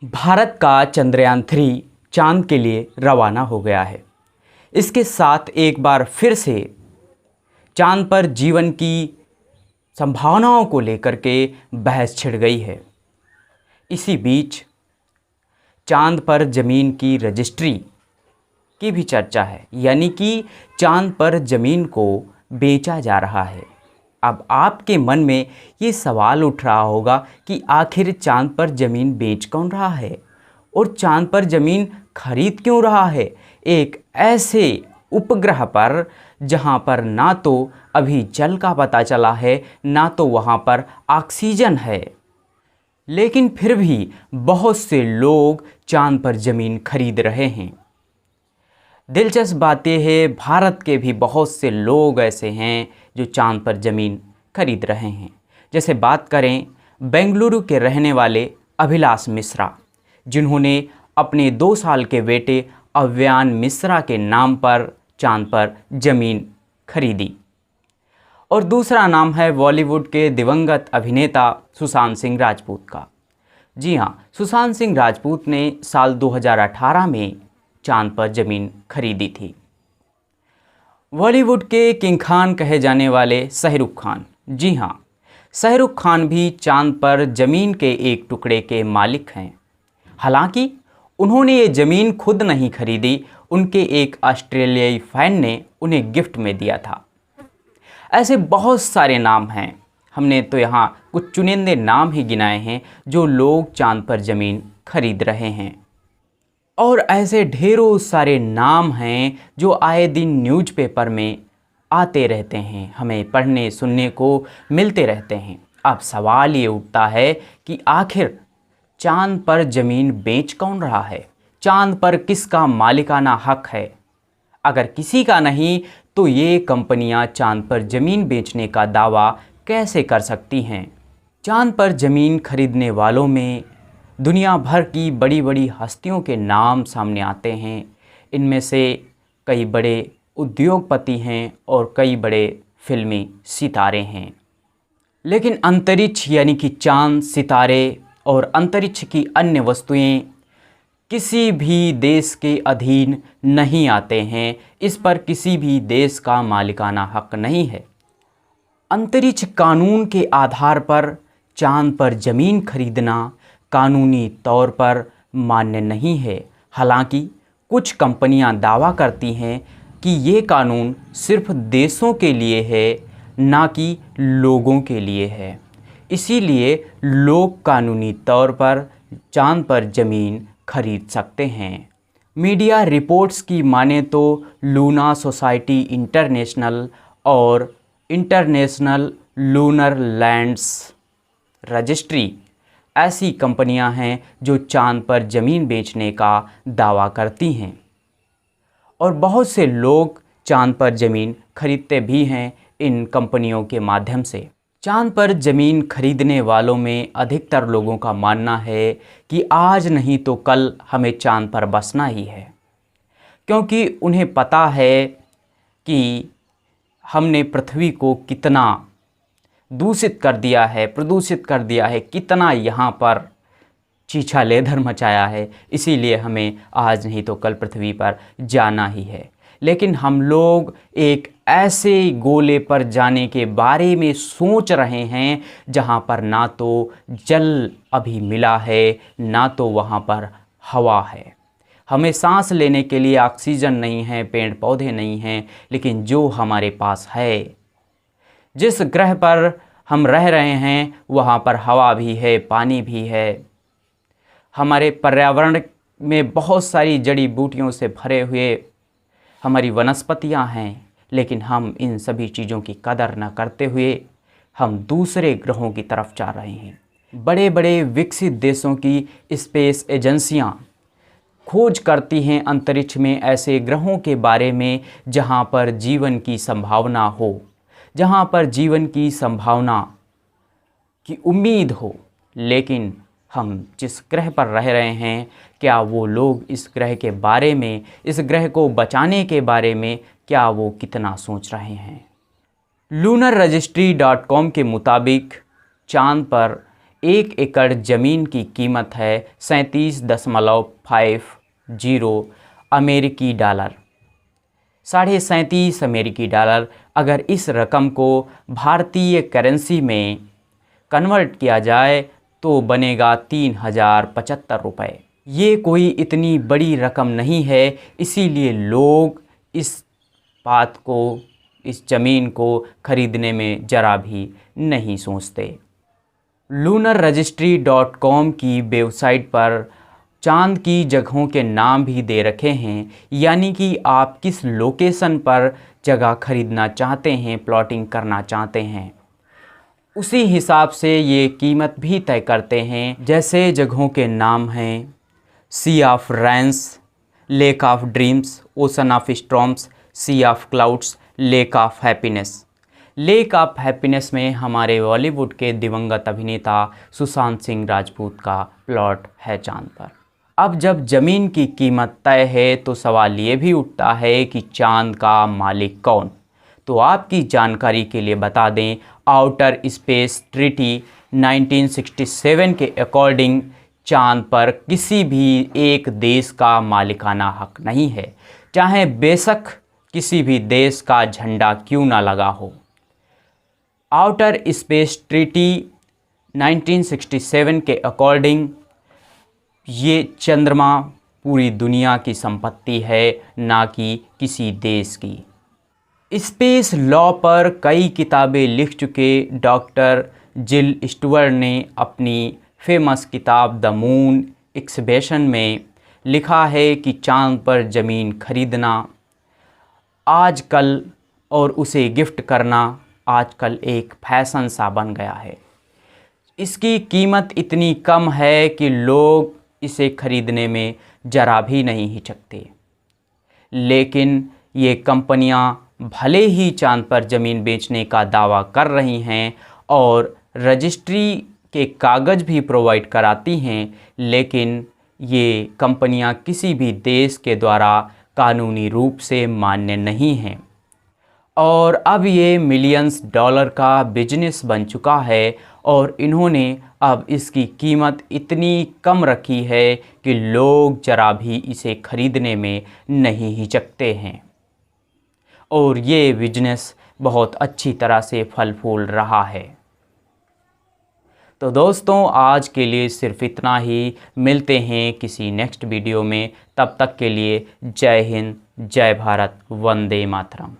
भारत का चंद्रयान-3 चांद के लिए रवाना हो गया है। इसके साथ एक बार फिर से चांद पर जीवन की संभावनाओं को लेकर के बहस छिड़ गई है। इसी बीच चांद पर ज़मीन की रजिस्ट्री की भी चर्चा है, यानी कि चांद पर ज़मीन को बेचा जा रहा है। अब आपके मन में ये सवाल उठ रहा होगा कि आखिर चांद पर ज़मीन बेच कौन रहा है और चांद पर ज़मीन खरीद क्यों रहा है, एक ऐसे उपग्रह पर जहां पर ना तो अभी जल का पता चला है, ना तो वहां पर ऑक्सीजन है, लेकिन फिर भी बहुत से लोग चांद पर ज़मीन खरीद रहे हैं। दिलचस्प बात यह है, भारत के भी बहुत से लोग ऐसे हैं जो चांद पर ज़मीन खरीद रहे हैं। जैसे बात करें बेंगलुरु के रहने वाले अभिलाष मिश्रा, जिन्होंने अपने 2 साल के बेटे अव्यान मिश्रा के नाम पर चांद पर ज़मीन खरीदी। और दूसरा नाम है बॉलीवुड के दिवंगत अभिनेता सुशांत सिंह राजपूत का। जी हाँ, सुशांत सिंह राजपूत ने साल 2018 में चांद पर ज़मीन खरीदी थी। बॉलीवुड के किंग खान कहे जाने वाले शाहरुख खान, जी हाँ, शाहरुख खान भी चांद पर ज़मीन के एक टुकड़े के मालिक हैं। हालांकि उन्होंने ये ज़मीन खुद नहीं खरीदी, उनके एक ऑस्ट्रेलियाई फैन ने उन्हें गिफ्ट में दिया था। ऐसे बहुत सारे नाम हैं, हमने तो यहाँ कुछ चुनिंदे नाम ही गिनाए हैं जो लोग चांद पर ज़मीन खरीद रहे हैं। और ऐसे ढेरों सारे नाम हैं जो आए दिन न्यूज़पेपर में आते रहते हैं, हमें पढ़ने सुनने को मिलते रहते हैं। अब सवाल ये उठता है कि आखिर चांद पर ज़मीन बेच कौन रहा है, चांद पर किसका मालिकाना हक है। अगर किसी का नहीं तो ये कंपनियां चांद पर ज़मीन बेचने का दावा कैसे कर सकती हैं। चांद पर ज़मीन खरीदने वालों में दुनिया भर की बड़ी बड़ी हस्तियों के नाम सामने आते हैं। इनमें से कई बड़े उद्योगपति हैं और कई बड़े फिल्मी सितारे हैं। लेकिन अंतरिक्ष यानी कि चांद, सितारे और अंतरिक्ष की अन्य वस्तुएं किसी भी देश के अधीन नहीं आते हैं। इस पर किसी भी देश का मालिकाना हक नहीं है। अंतरिक्ष कानून के आधार पर चांद पर ज़मीन खरीदना कानूनी तौर पर मान्य नहीं है। हालांकि कुछ कंपनियां दावा करती हैं कि ये कानून सिर्फ देशों के लिए है, ना कि लोगों के लिए है। इसीलिए लोग कानूनी तौर पर चांद पर ज़मीन खरीद सकते हैं। मीडिया रिपोर्ट्स की माने तो लूना सोसाइटी इंटरनेशनल और इंटरनेशनल लूनर लैंड्स रजिस्ट्री ऐसी कंपनियां हैं जो चांद पर ज़मीन बेचने का दावा करती हैं। और बहुत से लोग चांद पर ज़मीन खरीदते भी हैं इन कंपनियों के माध्यम से। चांद पर ज़मीन खरीदने वालों में अधिकतर लोगों का मानना है कि आज नहीं तो कल हमें चांद पर बसना ही है, क्योंकि उन्हें पता है कि हमने पृथ्वी को कितना दूषित कर दिया है, प्रदूषित कर दिया है, कितना यहाँ पर चीछा लेदर मचाया है। इसीलिए हमें आज नहीं तो कल पृथ्वी पर जाना ही है। लेकिन हम लोग एक ऐसे गोले पर जाने के बारे में सोच रहे हैं जहाँ पर ना तो जल अभी मिला है, ना तो वहाँ पर हवा है। हमें सांस लेने के लिए ऑक्सीजन नहीं है, पेड़ पौधे नहीं हैं, लेकिन जो हमारे पास है, जिस ग्रह पर हम रह रहे हैं वहाँ पर हवा भी है, पानी भी है। हमारे पर्यावरण में बहुत सारी जड़ी बूटियों से भरे हुए हमारी वनस्पतियाँ हैं, लेकिन हम इन सभी चीज़ों की कदर न करते हुए हम दूसरे ग्रहों की तरफ जा रहे हैं। बड़े बड़े विकसित देशों की स्पेस एजेंसियाँ खोज करती हैं अंतरिक्ष में ऐसे ग्रहों के बारे में जहाँ पर जीवन की संभावना हो, जहाँ पर जीवन की संभावना की उम्मीद हो। लेकिन हम जिस ग्रह पर रह रहे हैं, क्या वो लोग इस ग्रह के बारे में, इस ग्रह को बचाने के बारे में क्या वो कितना सोच रहे हैं। lunarregistry.com के मुताबिक चांद पर 1 एकड़ ज़मीन की कीमत है 37.50 अमेरिकी डॉलर, 37.5 अमेरिकी डॉलर। अगर इस रकम को भारतीय करेंसी में कन्वर्ट किया जाए तो बनेगा 3075 रुपये। ये कोई इतनी बड़ी रकम नहीं है, इसीलिए लोग इस बात को, इस ज़मीन को खरीदने में ज़रा भी नहीं सोचते। lunarregistry.com की वेबसाइट पर चांद की जगहों के नाम भी दे रखे हैं, यानी कि आप किस लोकेशन पर जगह खरीदना चाहते हैं, प्लॉटिंग करना चाहते हैं, उसी हिसाब से ये कीमत भी तय करते हैं। जैसे जगहों के नाम हैं sea of rains, lake of dreams, ocean of storms, sea of clouds, lake of happiness. Lake of happiness में हमारे बॉलीवुड के दिवंगत अभिनेता सुशांत सिंह राजपूत का प्लॉट है चांद पर। अब जब ज़मीन की कीमत तय है तो सवाल ये भी उठता है कि चांद का मालिक कौन। तो आपकी जानकारी के लिए बता दें, आउटर स्पेस ट्रीटी 1967 के अकॉर्डिंग चांद पर किसी भी एक देश का मालिकाना हक नहीं है, चाहे बेशक किसी भी देश का झंडा क्यों ना लगा हो। आउटर स्पेस ट्रीटी 1967 के अकॉर्डिंग ये चंद्रमा पूरी दुनिया की संपत्ति है, ना कि किसी देश की। स्पेस लॉ पर कई किताबें लिख चुके डॉक्टर जिल स्टुअर्ट ने अपनी फेमस किताब द मून एक्सहिबिशन में लिखा है कि चांद पर ज़मीन खरीदना आजकल और उसे गिफ्ट करना आजकल एक फैशन सा बन गया है। इसकी कीमत इतनी कम है कि लोग इसे खरीदने में ज़रा भी नहीं हिचकते। लेकिन ये कंपनियां भले ही चांद पर ज़मीन बेचने का दावा कर रही हैं और रजिस्ट्री के कागज़ भी प्रोवाइड कराती हैं, लेकिन ये कंपनियां किसी भी देश के द्वारा कानूनी रूप से मान्य नहीं हैं और अब ये मिलियंस डॉलर का बिजनेस बन चुका है और इन्होंने अब इसकी कीमत इतनी कम रखी है कि लोग ज़रा भी इसे खरीदने में नहीं हिचकते हैं और ये बिजनेस बहुत अच्छी तरह से फल फूल रहा है। तो दोस्तों, आज के लिए सिर्फ इतना ही। मिलते हैं किसी नेक्स्ट वीडियो में, तब तक के लिए जय हिंद, जय भारत, वंदे मातरम।